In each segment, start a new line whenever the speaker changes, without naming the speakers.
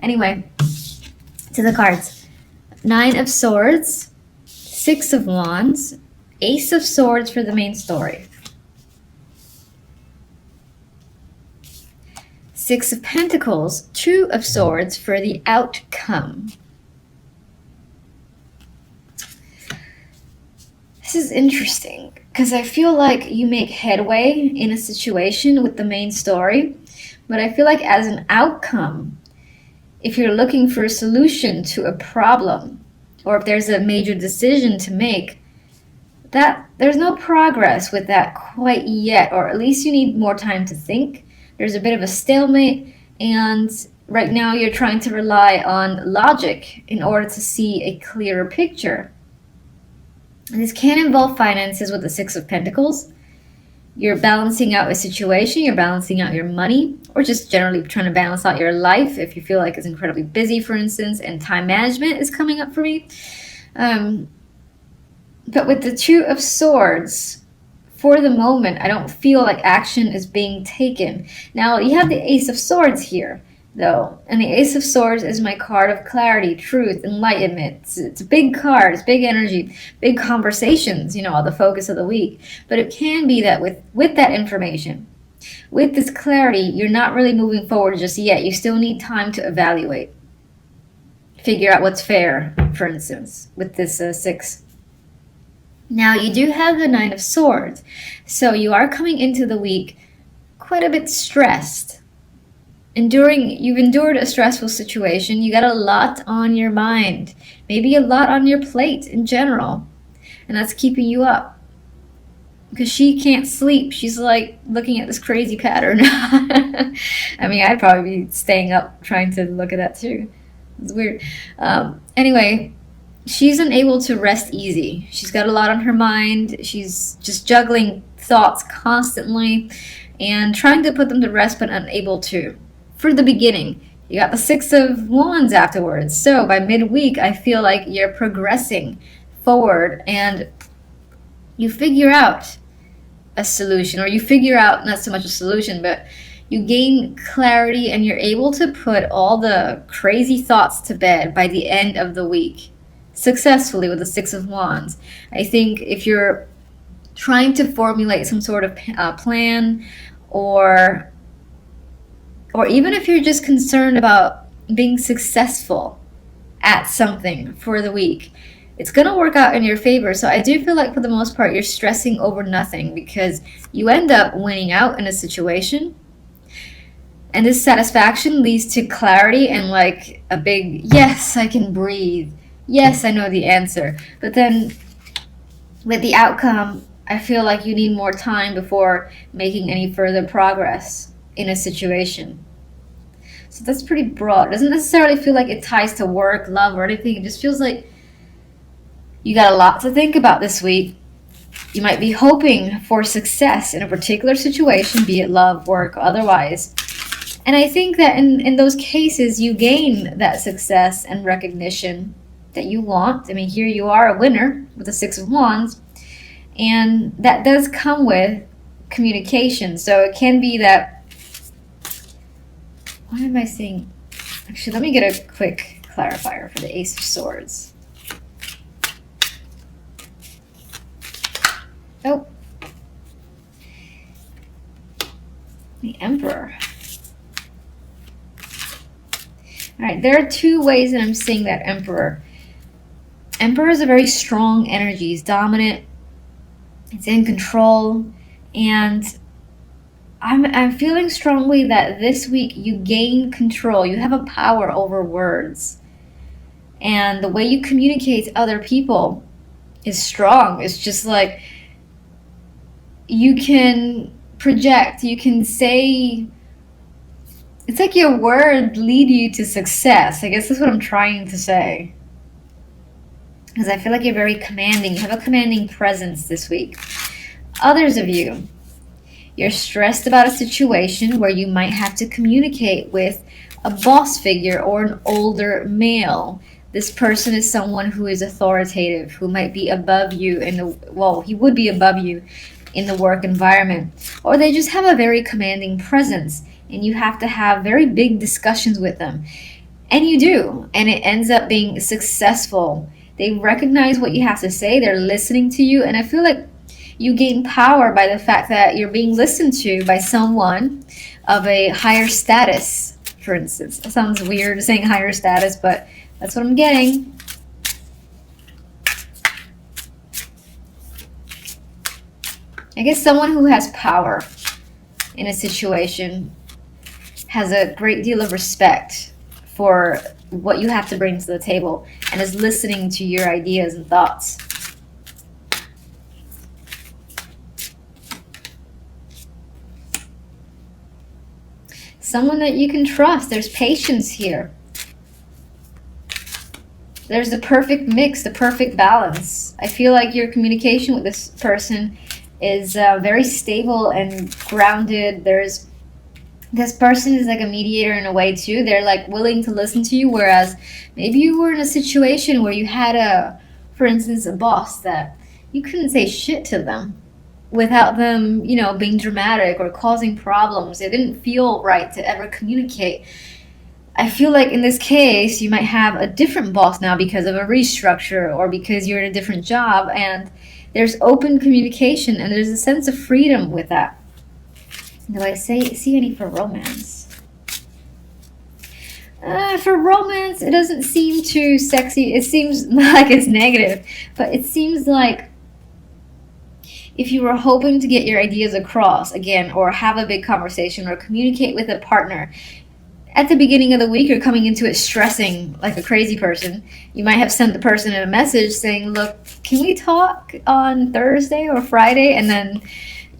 Anyway, to the cards. 9 of Swords, 6 of Wands, Ace of Swords for the main story. 6 of Pentacles, 2 of Swords for the outcome. This is interesting because I feel like you make headway in a situation with the main story, but I feel like as an outcome, if you're looking for a solution to a problem, or if there's a major decision to make, that there's no progress with that quite yet, or at least you need more time to think. There's a bit of a stalemate, and right now you're trying to rely on logic in order to see a clearer picture. And this can involve finances with the 6 of Pentacles. You're balancing out a situation, you're balancing out your money, or just generally trying to balance out your life if you feel like it's incredibly busy, for instance, and time management is coming up for me. But with the 2 of Swords, for the moment, I don't feel like action is being taken. Now, you have the Ace of Swords here, though. And the Ace of Swords is my card of clarity, truth, enlightenment. It's a big card, it's big energy, big conversations, the focus of the week. But it can be that with that information, with this clarity, you're not really moving forward just yet. You still need time to evaluate. Figure out what's fair, for instance, with this 6. Now, you do have the 9 of Swords, so you are coming into the week quite a bit stressed. You've endured a stressful situation. You got a lot on your mind, maybe a lot on your plate in general, and that's keeping you up. Because she can't sleep. She's like looking at this crazy pattern. I mean, I'd probably be staying up trying to look at that too. It's weird. Anyway, she's unable to rest easy. She's got a lot on her mind. She's just juggling thoughts constantly and trying to put them to rest, but unable to. For the beginning, you got the 6 of Wands afterwards. So by midweek, I feel like you're progressing forward and you figure out a solution, or you figure out not so much a solution, but you gain clarity and you're able to put all the crazy thoughts to bed by the end of the week successfully with the 6 of Wands. I think if you're trying to formulate some sort of plan, or even if you're just concerned about being successful at something for the week, it's going to work out in your favor. So I do feel like for the most part, you're stressing over nothing because you end up winning out in a situation. And this satisfaction leads to clarity and like a big, yes, I can breathe. Yes, I know the answer. But then with the outcome, I feel like you need more time before making any further progress in a situation. So that's pretty broad. It doesn't necessarily feel like it ties to work, love, or anything. It just feels like you got a lot to think about this week. You might be hoping for success in a particular situation, be it love, work, otherwise. And I think that in those cases, you gain that success and recognition that you want. I mean, here you are a winner with the 6 of Wands. And that does come with communication. So it can be that, what am I saying? Actually, let me get a quick clarifier for the Ace of Swords. Oh. The Emperor. All right, there are 2 ways that I'm seeing that Emperor. Emperor is a very strong energy. He's dominant. It's in control. And I'm feeling strongly that this week you gain control. You have a power over words. And the way you communicate to other people is strong. It's just like you can project, you can say, it's like your words lead you to success. I guess that's what I'm trying to say. Because I feel like you're very commanding. You have a commanding presence this week. Others of you, you're stressed about a situation where you might have to communicate with a boss figure or an older male. This person is someone who is authoritative, who might be above you he would be above you in the work environment. Or they just have a very commanding presence and you have to have very big discussions with them. And you do, and it ends up being successful. They recognize what you have to say, they're listening to you, and I feel like you gain power by the fact that you're being listened to by someone of a higher status, for instance. It sounds weird saying higher status, but that's what I'm getting. I guess someone who has power in a situation has a great deal of respect for what you have to bring to the table and is listening to your ideas and thoughts. Someone that you can trust. There's patience here. There's the perfect mix, the perfect balance. I feel like your communication with this person is very stable and grounded. This person is like a mediator in a way too. They're like willing to listen to you, whereas maybe you were in a situation where you had for instance, a boss that you couldn't say shit to them without them, being dramatic or causing problems. It didn't feel right to ever communicate. I feel like in this case, you might have a different boss now because of a restructure or because you're in a different job, and there's open communication and there's a sense of freedom with that. Do I see any for romance? For romance, it doesn't seem too sexy. It seems like it's negative, but it seems like if you were hoping to get your ideas across again, or have a big conversation, or communicate with a partner, at the beginning of the week, you're coming into it stressing like a crazy person. You might have sent the person a message saying, look, can we talk on Thursday or Friday? And then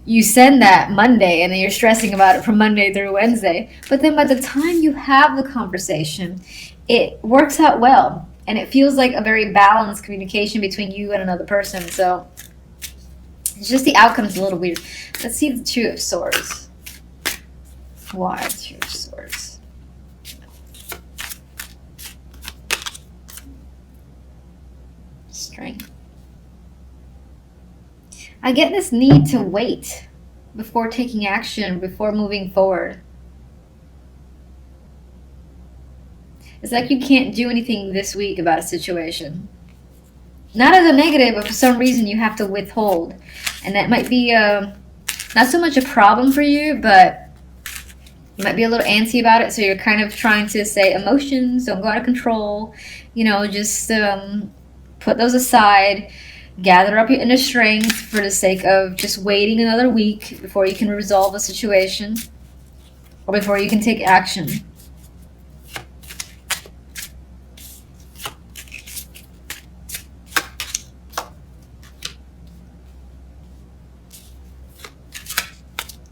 you send that Monday, and then you're stressing about it from Monday through Wednesday. But then by the time you have the conversation, it works out well. And it feels like a very balanced communication between you and another person. So it's just the outcome's a little weird. Let's see the Two of Swords. Why Two of Swords? Strength. I get this need to wait before taking action, before moving forward. It's like you can't do anything this week about a situation. Not as a negative, but for some reason you have to withhold. And that might be not so much a problem for you, but you might be a little antsy about it. So you're kind of trying to say emotions don't go out of control. Just put those aside. Gather up your inner strength for the sake of just waiting another week before you can resolve a situation or before you can take action.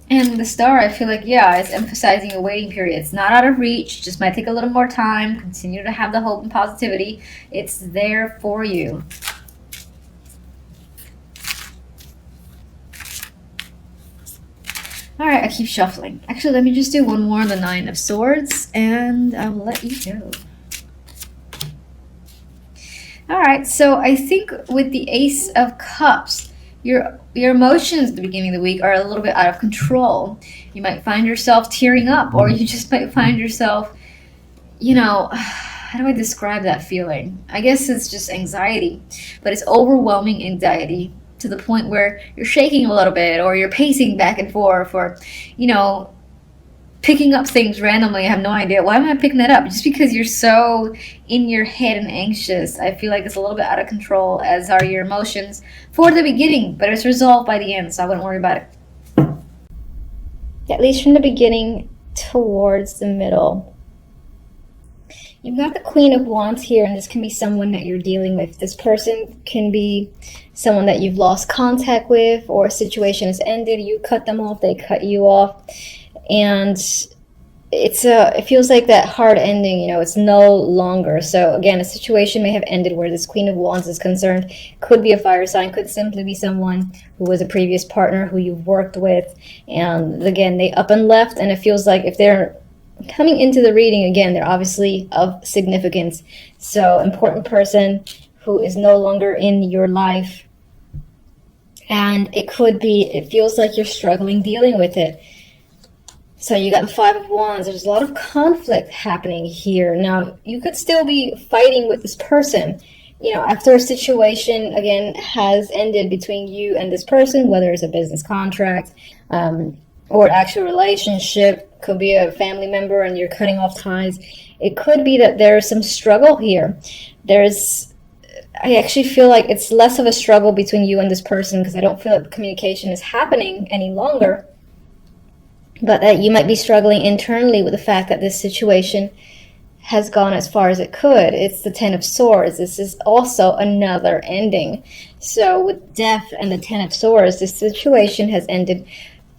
And the Star, I feel like, it's emphasizing a waiting period. It's not out of reach, just might take a little more time. Continue to have the hope and positivity. It's there for you. Alright, I keep shuffling. Actually, let me just do one more on the Nine of Swords, and I'll let you go. Alright, so I think with the Ace of Cups, your emotions at the beginning of the week are a little bit out of control. You might find yourself tearing up, or you just might find yourself, how do I describe that feeling? I guess it's just anxiety, but it's overwhelming anxiety to the point where you're shaking a little bit, or you're pacing back and forth, or, picking up things randomly. I have no idea. Why am I picking that up? Just because you're so in your head and anxious. I feel like it's a little bit out of control, as are your emotions for the beginning, but it's resolved by the end, so I wouldn't worry about it. At least from the beginning towards the middle. You've got the Queen of Wands here, and this can be someone that you're dealing with. This person can be someone that you've lost contact with, or a situation has ended. You cut them off, they cut you off. And it feels like that hard ending, it's no longer. So again, a situation may have ended where this Queen of Wands is concerned. Could be a fire sign, could simply be someone who was a previous partner who you've worked with. And again, they up and left, and it feels like if they're coming into the reading, again, they're obviously of significance. So important person who is no longer in your life. And it feels like you're struggling dealing with it. So you got the Five of Wands. There's a lot of conflict happening here. Now, you could still be fighting with this person. After a situation, again, has ended between you and this person, whether it's a business contract or an actual relationship, could be a family member and you're cutting off ties. It could be that there's some struggle here. I actually feel like it's less of a struggle between you and this person, because I don't feel like communication is happening any longer. But that you might be struggling internally with the fact that this situation has gone as far as it could. It's the Ten of Swords. This is also another ending. So with Death and the Ten of Swords, this situation has ended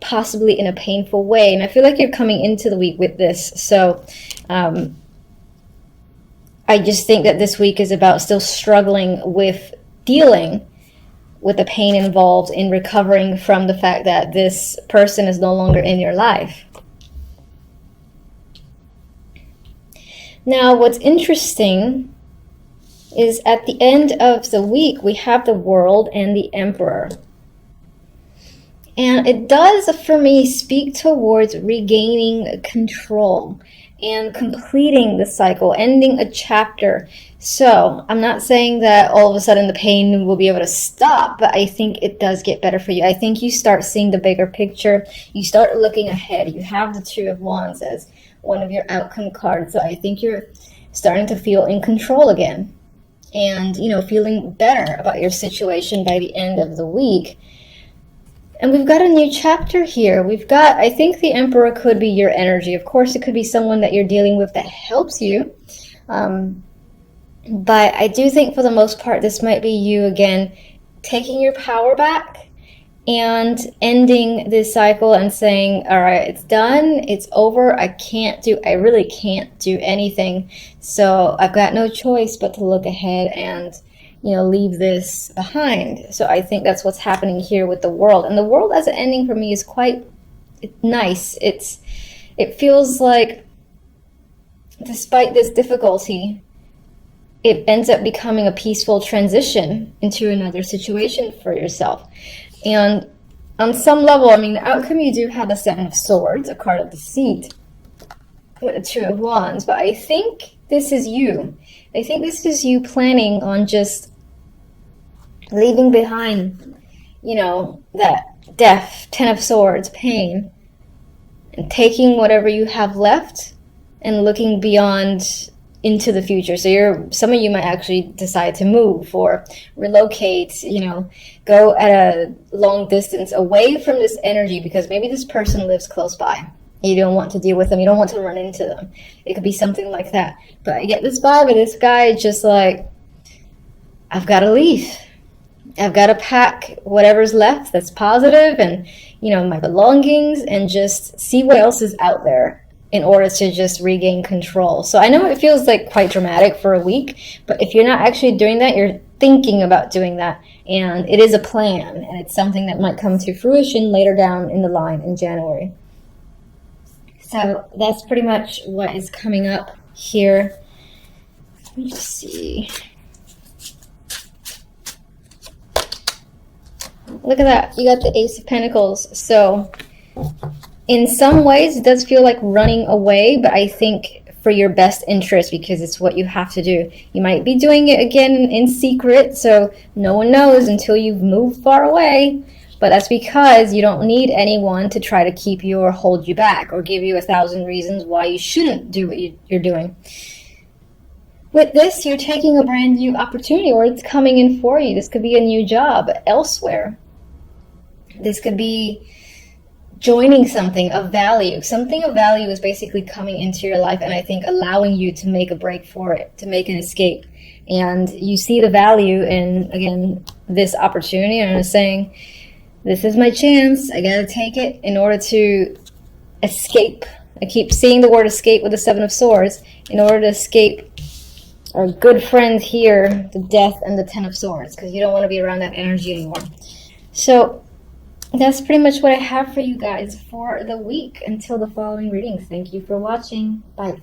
possibly in a painful way. And I feel like you're coming into the week with this. So I just think that this week is about still struggling with dealing with the pain involved in recovering from the fact that this person is no longer in your life. Now, what's interesting is at the end of the week, we have the World and the Emperor. And it does, for me, speak towards regaining control and completing the cycle, ending a chapter. So I'm not saying that all of a sudden the pain will be able to stop, but I think it does get better for you. I think you start seeing the bigger picture. You start looking ahead. You have the Two of Wands as one of your outcome cards. So I think you're starting to feel in control again and, feeling better about your situation by the end of the week. And we've got a new chapter here. I think the Emperor could be your energy. Of course, it could be someone that you're dealing with that helps you. But I do think for the most part, this might be you again, taking your power back and ending this cycle and saying, all right, it's done. It's over. I really can't do anything. So I've got no choice but to look ahead and leave this behind. So I think that's what's happening here with the World. And the World as an ending for me is quite nice. It feels like despite this difficulty, it ends up becoming a peaceful transition into another situation for yourself. And on some level, the outcome, you do have the Seven of Swords, a card of deceit, with the Two of Wands. But I think this is you. I think this is you planning on just leaving behind, that death, Ten of Swords, pain, and taking whatever you have left and looking beyond into the future. So some of you might actually decide to move or relocate, go at a long distance away from this energy, because maybe this person lives close by. You don't want to deal with them. You don't want to run into them. It could be something like that. But I get this vibe of this guy just like, I've got to leave. I've got to pack whatever's left that's positive and, my belongings, and just see what else is out there in order to just regain control. So I know it feels like quite dramatic for a week, but if you're not actually doing that, you're thinking about doing that. And it is a plan, and it's something that might come to fruition later down in the line in January. So that's pretty much what is coming up here. Let me just see. Look at that. You got the Ace of Pentacles. So in some ways, it does feel like running away, but I think for your best interest, because it's what you have to do. You might be doing it again in secret, so no one knows until you've moved far away. But that's because you don't need anyone to try to keep you or hold you back or give you 1,000 reasons why you shouldn't do what you're doing. With this, you're taking a brand new opportunity, or it's coming in for you. This could be a new job elsewhere. This could be joining something of value. Something of value is basically coming into your life, and I think allowing you to make a break for it, to make an escape. And you see the value in, again, this opportunity, and I'm saying, this is my chance. I gotta take it in order to escape. I keep seeing the word escape with the Seven of Swords. In order to escape our good friend here, the Death and the Ten of Swords, because you don't want to be around that energy anymore. So that's pretty much what I have for you guys for the week until the following readings. Thank you for watching. Bye.